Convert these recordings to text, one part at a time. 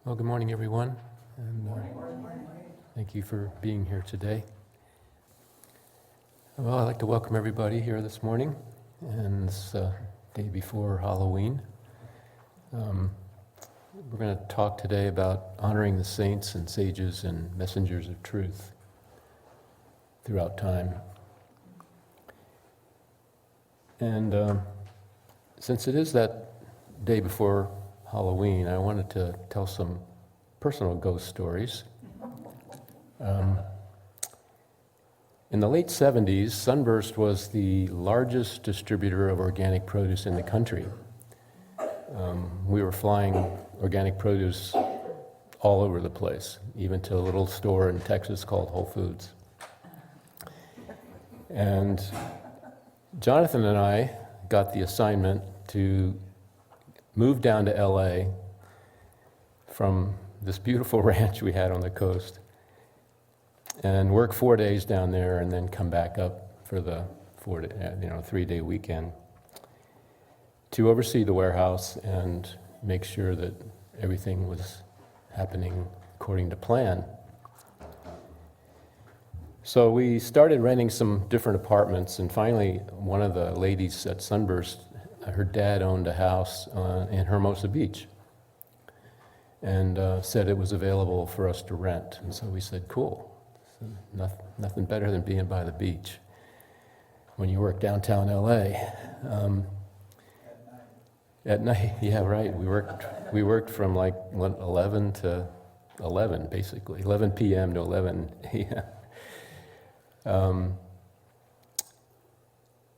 Well, good morning, everyone, and thank you for being here today. Well, I'd like to welcome everybody here this morning, and this day before Halloween. We're going to talk today about honoring the saints and sages and messengers of truth throughout time. And since it is that day before Halloween, I wanted to tell some personal ghost stories. In the late 70s, Sunburst was the largest distributor of organic produce in the country. We were flying organic produce all over the place, even to a little store in Texas called Whole Foods. And Jonathan and I got the assignment to move down to LA from this beautiful ranch we had on the coast and work 4 days down there and then come back up for the 3-day weekend to oversee the warehouse and make sure that everything was happening according to plan. So we started renting some different apartments, and finally one of the ladies at Sunburst, her dad owned a house in Hermosa Beach and said it was available for us to rent. And so we said, cool. So nothing better than being by the beach when you work downtown LA. At night, yeah, right. We worked from like 11 to 11, basically, 11 p.m. to 11 a.m.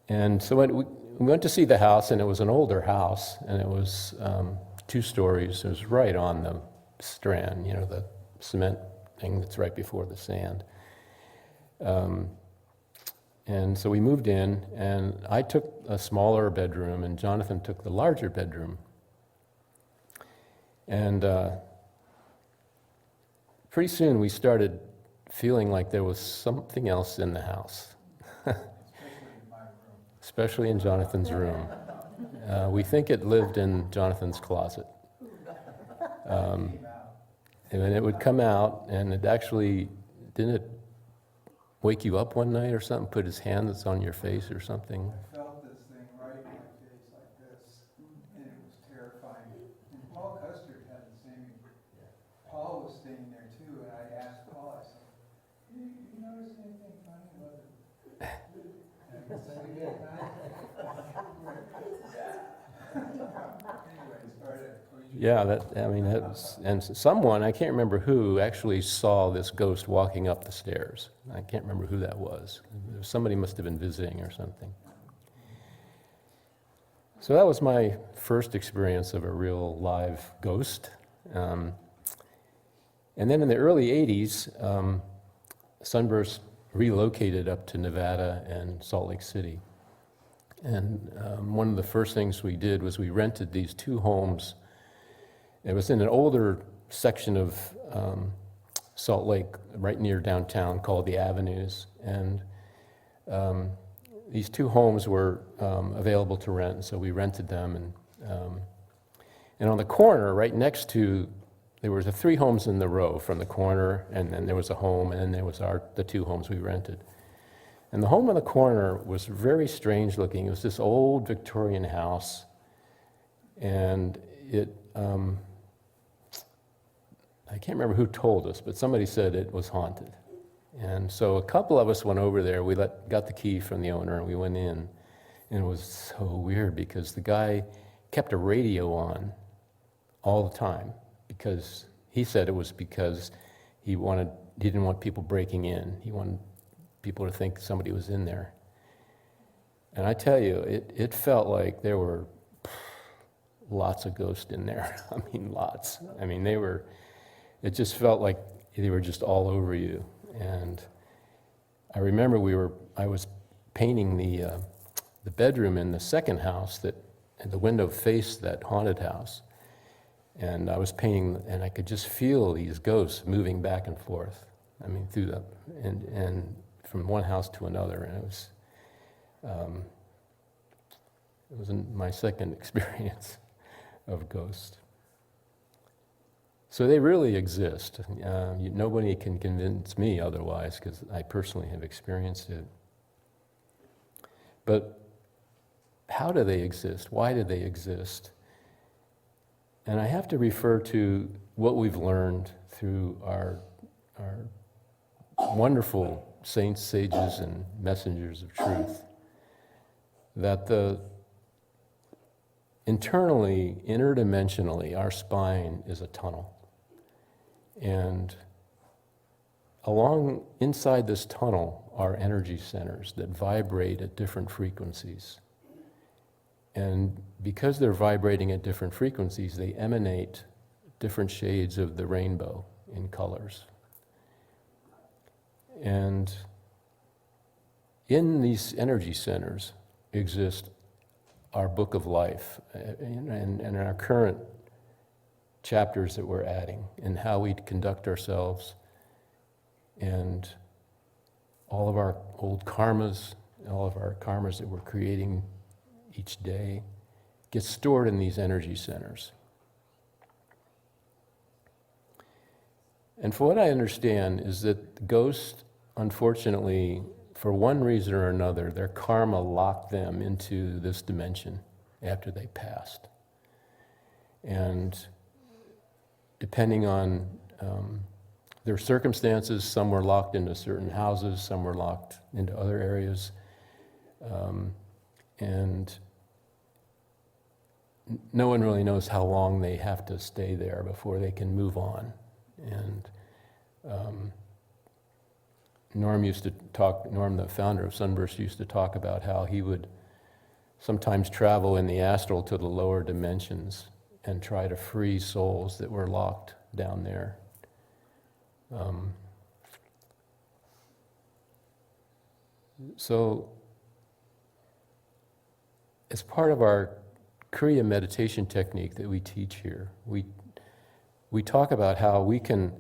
And so we went to see the house, and it was an older house, and it was 2 stories. It was right on the strand, the cement thing that's right before the sand. And so we moved in, and I took a smaller bedroom, and Jonathan took the larger bedroom. And pretty soon we started feeling like there was something else in the house. Especially in Jonathan's room. We think it lived in Jonathan's closet. And then it would come out, and it actually, didn't it wake you up one night or something, put his hands on your face or something? I felt this thing right in my face like this, and it was terrifying. And Paul Custard had the same. Paul was staying there too, and I asked Paul, I said, you notice anything funny about it? And he said, we did, Anyway, it started. Yeah, and someone, I can't remember who, actually saw this ghost walking up the stairs. I can't remember who that was. Somebody must have been visiting or something. So that was my first experience of a real live ghost. And then in the early 80s, Sunburst relocated up to Nevada and Salt Lake City. And one of the first things we did was we rented these 2 homes. It was in an older section of Salt Lake, right near downtown, called the Avenues. And these 2 homes were available to rent, and so we rented them. And on the corner, right next to, there was 3 homes in the row from the corner, and then there was a home, and then there was the 2 homes we rented. And the home on the corner was very strange looking. It was this old Victorian house, and it, I can't remember who told us, but somebody said it was haunted. And so a couple of us went over there. We got the key from the owner, and we went in. And it was so weird because the guy kept a radio on all the time, because he said it was because he didn't want people breaking in. He wanted people to think somebody was in there. And I tell you, it felt like there were lots of ghosts in there. I mean, lots. I mean, it just felt like they were just all over you. And I remember I was painting the bedroom in the second house and the window faced that haunted house. And I was painting, and I could just feel these ghosts moving back and forth. I mean, and from one house to another. And it was my second experience of ghosts. So they really exist. Nobody can convince me otherwise, because I personally have experienced it. But how do they exist? Why do they exist? And I have to refer to what we've learned through our wonderful saints, sages, and messengers of truth. That internally, interdimensionally, our spine is a tunnel. And inside this tunnel are energy centers that vibrate at different frequencies. And because they're vibrating at different frequencies, they emanate different shades of the rainbow in colors. And in these energy centers exist our book of life and our current chapters that we're adding, and how we conduct ourselves, and all of our old karmas, all of our karmas that we're creating each day gets stored in these energy centers. And for what I understand is that ghosts, unfortunately, for one reason or another, their karma locked them into this dimension after they passed. And depending on their circumstances, some were locked into certain houses, some were locked into other areas. And no one really knows how long they have to stay there before they can move on. And Norm, the founder of Sunburst, used to talk about how he would sometimes travel in the astral to the lower dimensions and try to free souls that were locked down there. So, as part of our Kriya meditation technique that we teach here, we talk about how we can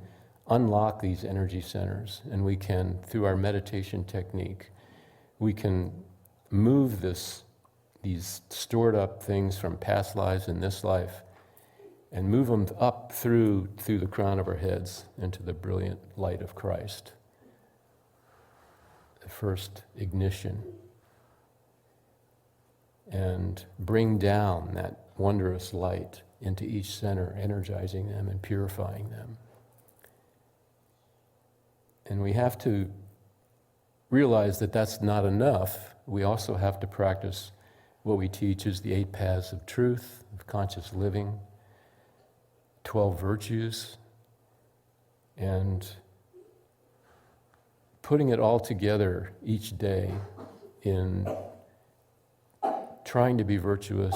unlock these energy centers, and we can, through our meditation technique, we can move these stored up things from past lives in this life and move them up through the crown of our heads into the brilliant light of Christ, the first ignition, and bring down that wondrous light into each center, energizing them and purifying them. And we have to realize that that's not enough. We also have to practice what we teach is the 8 paths of truth, of conscious living, 12 virtues, and putting it all together each day in trying to be virtuous,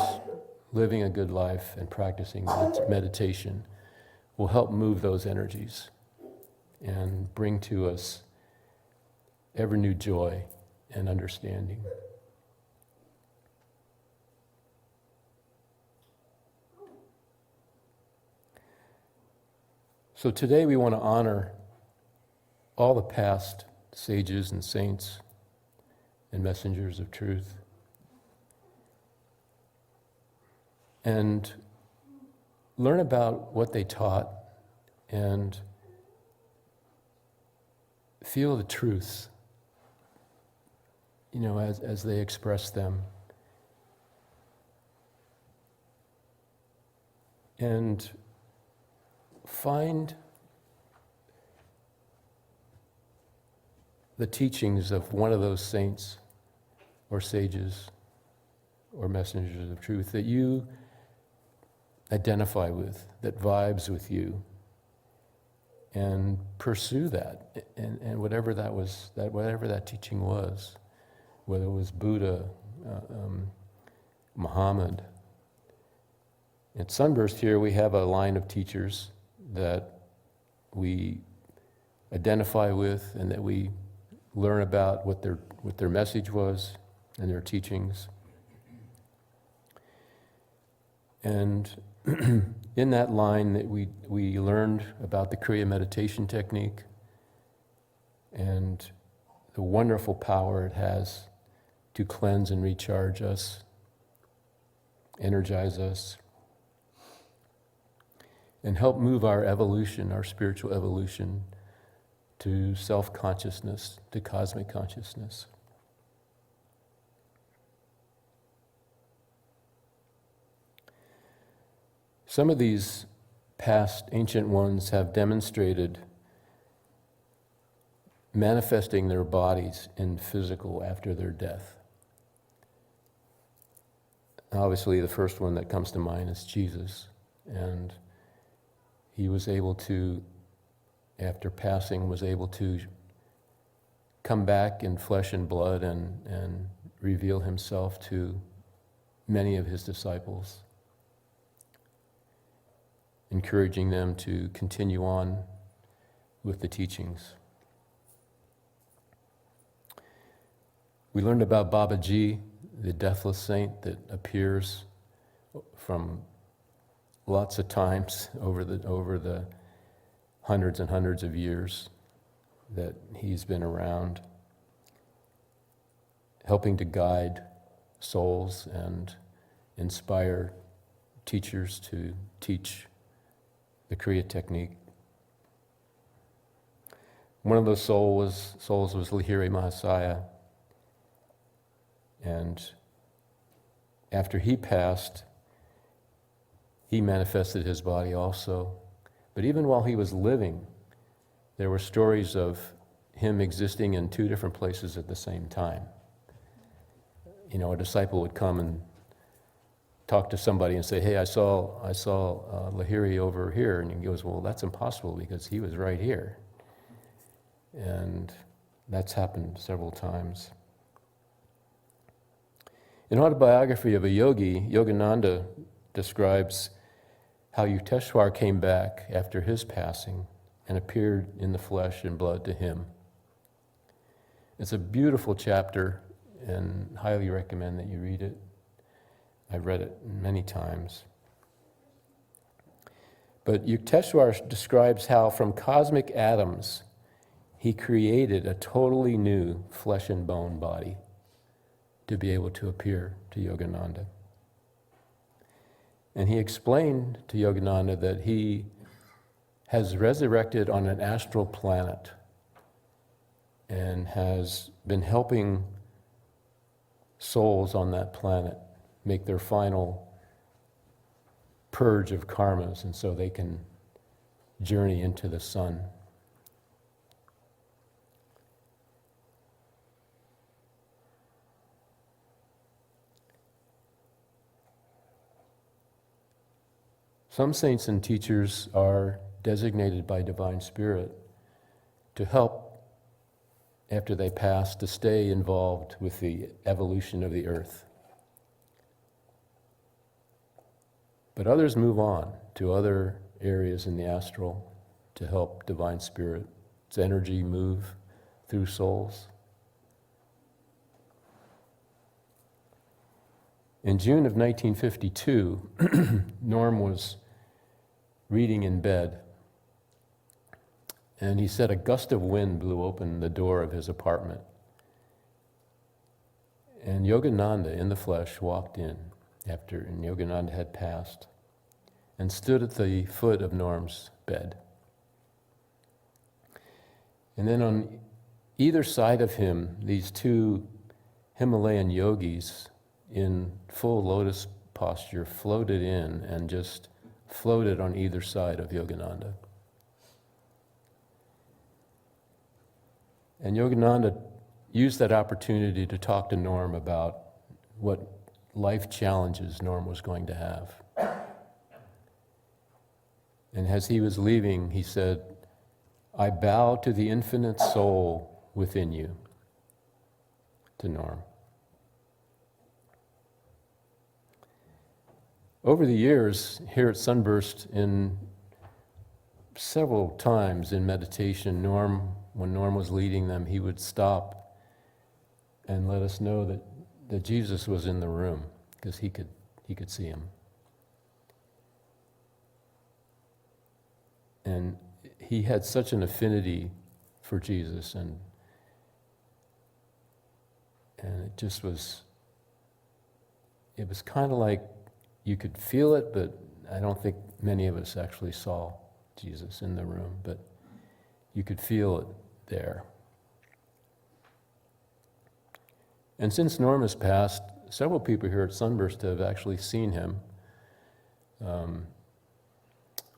living a good life, and practicing meditation will help move those energies and bring to us ever new joy and understanding. So today we want to honor all the past sages and saints and messengers of truth, and learn about what they taught and feel the truths, as they express them. And find the teachings of one of those saints or sages or messengers of truth that you identify with, that vibes with you, and pursue that, and whatever that teaching was, whether it was Buddha, Muhammad. At Sunburst here, we have a line of teachers that we identify with and that we learn about what their message was and their teachings. And in that line that we learned about the Kriya meditation technique and the wonderful power it has to cleanse and recharge us, energize us. and help move our evolution, our spiritual evolution, to self-consciousness, to cosmic consciousness. Some of these past ancient ones have demonstrated manifesting their bodies in physical after their death. Obviously, the first one that comes to mind is Jesus, and he was able to, after passing, was able to come back in flesh and blood and reveal himself to many of his disciples, encouraging them to continue on with the teachings. We learned about Babaji, the deathless saint that appears from lots of times over the hundreds and hundreds of years that he's been around, helping to guide souls and inspire teachers to teach the Kriya technique. One of those souls was Lahiri Mahasaya. And after he passed, he manifested his body also. But even while he was living, there were stories of him existing in two different places at the same time. You know, a disciple would come and talk to somebody and say, "Hey, I saw Lahiri over here," and he goes, "Well, that's impossible because he was right here." And that's happened several times. In Autobiography of a Yogi, Yogananda describes how Yukteswar came back after his passing and appeared in the flesh and blood to him. It's a beautiful chapter and highly recommend that you read it. I've read it many times. But Yukteswar describes how from cosmic atoms he created a totally new flesh and bone body to be able to appear to Yogananda. And he explained to Yogananda that he has resurrected on an astral planet and has been helping souls on that planet make their final purge of karmas, and so they can journey into the sun. Some saints and teachers are designated by Divine Spirit to help, after they pass, to stay involved with the evolution of the earth. But others move on to other areas in the astral to help Divine Spirit's energy move through souls. In June of 1952, Norm was reading in bed, and he said a gust of wind blew open the door of his apartment. And Yogananda in the flesh walked in and Yogananda had passed, and stood at the foot of Norm's bed. And then on either side of him, these two Himalayan yogis in full lotus posture floated in and just floated on either side of Yogananda. And Yogananda used that opportunity to talk to Norm about what life challenges Norm was going to have. And as he was leaving, he said, "I bow to the infinite soul within you," to Norm. Over the years, here at Sunburst, in several times in meditation, when Norm was leading them, he would stop and let us know that Jesus was in the room, because he could see him. And he had such an affinity for Jesus, and it just was, it was kind of like you could feel it, but I don't think many of us actually saw Jesus in the room, but you could feel it there. And since Norm has passed, several people here at Sunburst have actually seen him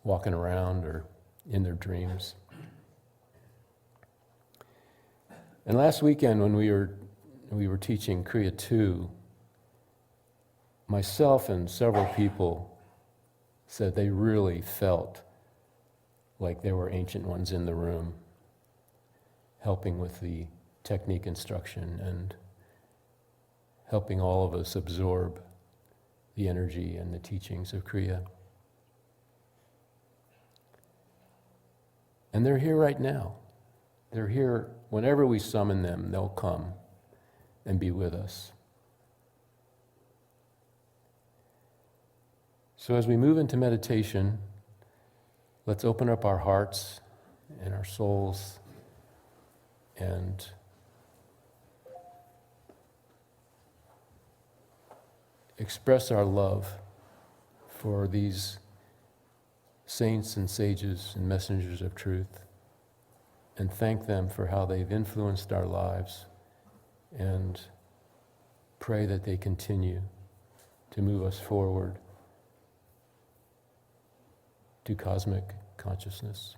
walking around or in their dreams. And last weekend when we were teaching Kriya 2, myself and several people said they really felt like there were ancient ones in the room helping with the technique instruction and helping all of us absorb the energy and the teachings of Kriya. And they're here right now. They're here whenever we summon them, they'll come and be with us. So as we move into meditation, let's open up our hearts and our souls and express our love for these saints and sages and messengers of truth, and thank them for how they've influenced our lives, and pray that they continue to move us forward to cosmic consciousness.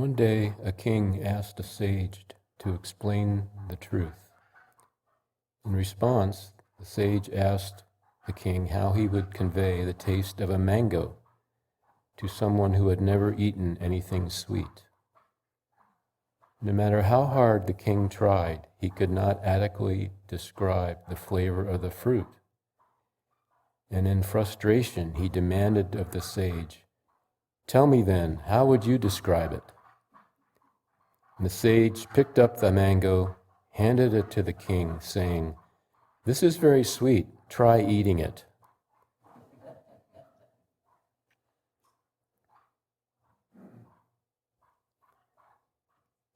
One day, a king asked a sage to explain the truth. In response, the sage asked the king how he would convey the taste of a mango to someone who had never eaten anything sweet. No matter how hard the king tried, he could not adequately describe the flavor of the fruit. And in frustration, he demanded of the sage, "Tell me then, how would you describe it?" And the sage picked up the mango, handed it to the king, saying, "This is very sweet. Try eating it."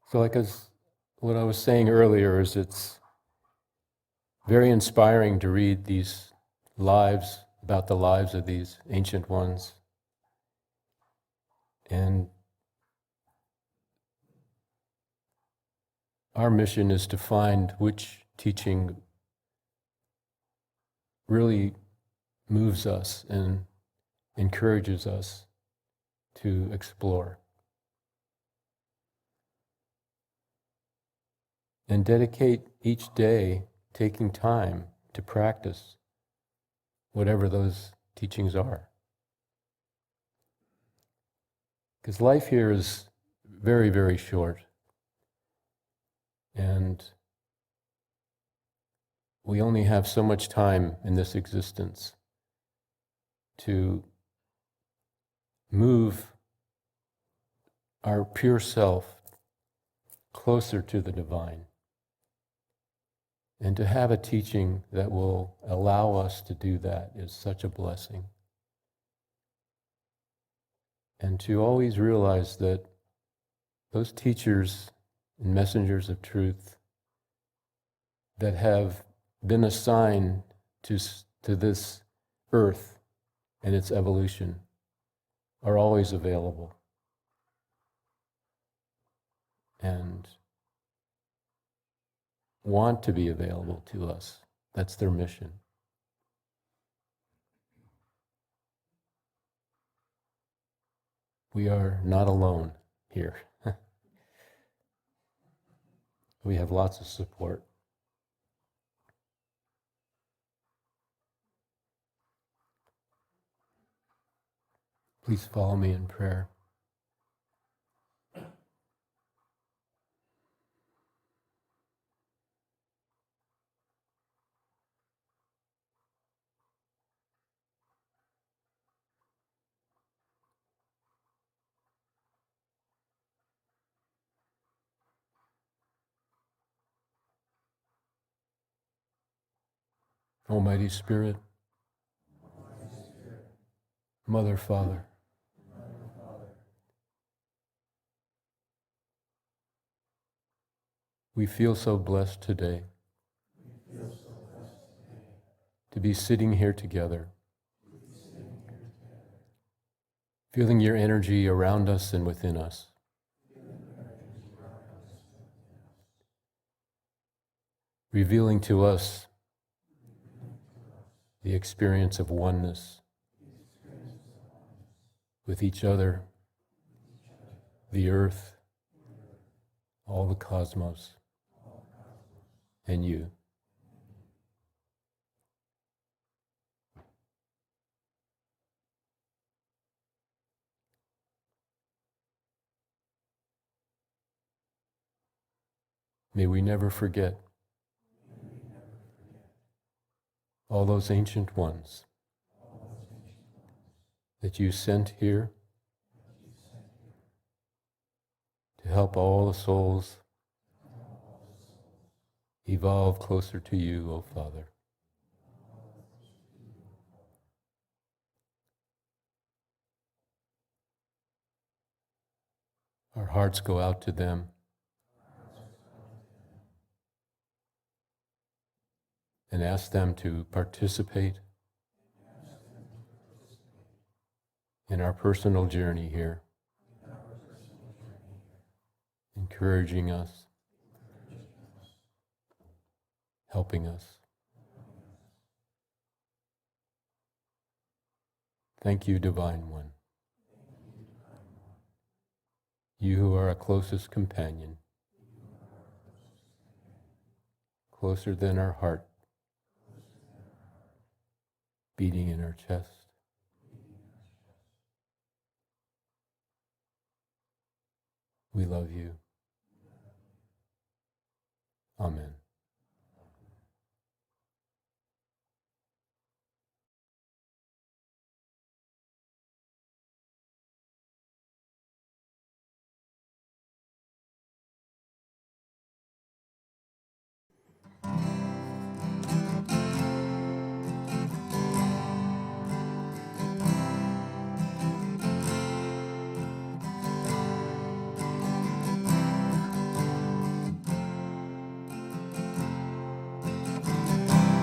So what I was saying earlier is it's very inspiring to read these lives, about the lives of these ancient ones. And our mission is to find which teaching really moves us and encourages us to explore. And dedicate each day taking time to practice whatever those teachings are. Because life here is very, very short. And we only have so much time in this existence to move our pure self closer to the divine. And to have a teaching that will allow us to do that is such a blessing. And to always realize that those teachers and messengers of truth that have been assigned to this earth and its evolution are always available. And want to be available to us. That's their mission. We are not alone here. We have lots of support. Please follow me in prayer. Almighty Spirit, Mother, Father, we feel so blessed today to be sitting here together, feeling your energy around us and within us. Revealing to us the experience of oneness with each other, the earth, all the cosmos, and you. May we never forget all those ancient ones that you sent here to help all the souls evolve closer to you, O Father. Our hearts go out to them and ask them to participate in our personal journey here, encouraging us, helping us. Thank you, Divine One. You who are our closest companion, closer than our heart, beating in our chest. We love you. Amen.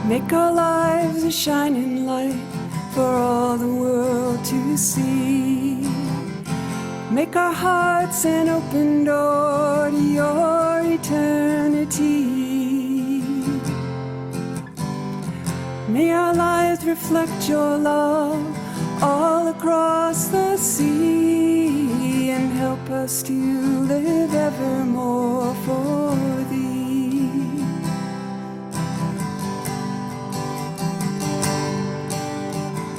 Make our lives a shining light for all the world to see. Make our hearts an open door to your eternity. May our lives reflect your love all across the sea, and help us to live evermore for thee.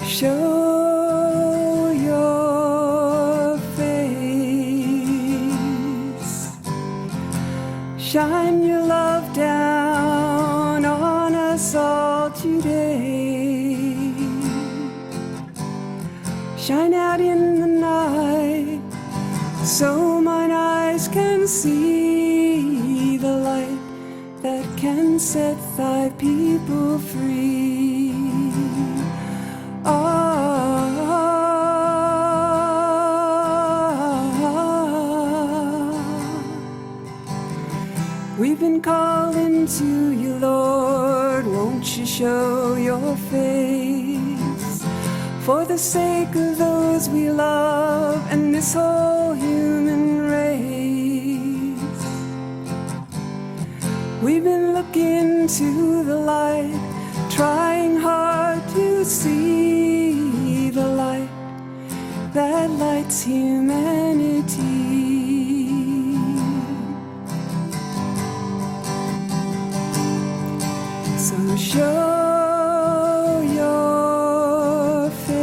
Show your face, shine your love down on us all today. Shine out in the night so mine eyes can see the light that can set thy people free. We've been calling to you, Lord, won't you show your face? For the sake of those we love and this whole human race. We've been looking to the light, trying hard to see the light that lights humanity. So show your face,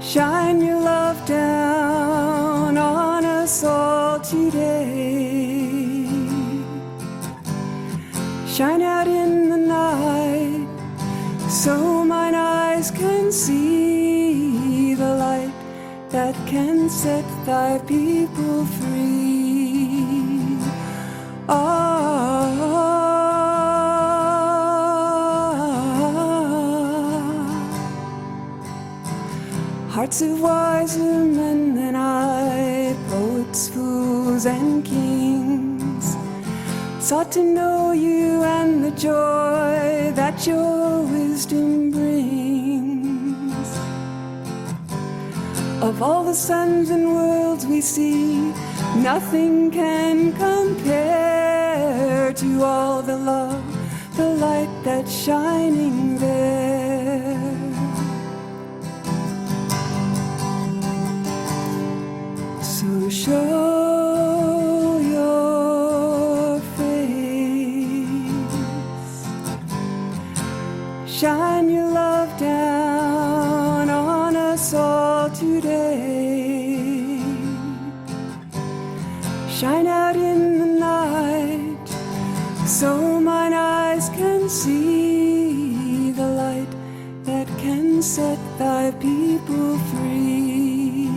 shine your love down on us all today. Shine out in the night so mine eyes can see the light that can set thy people free. Hearts of wiser men than I, poets, fools, and kings, sought to know you and the joy that your wisdom brings. Of all the suns and worlds we see, nothing can compare to all the love, the light that's shining there. So show your face, shine your love down on us all today. Shine out in the night so mine eyes can see the light that can set thy people free.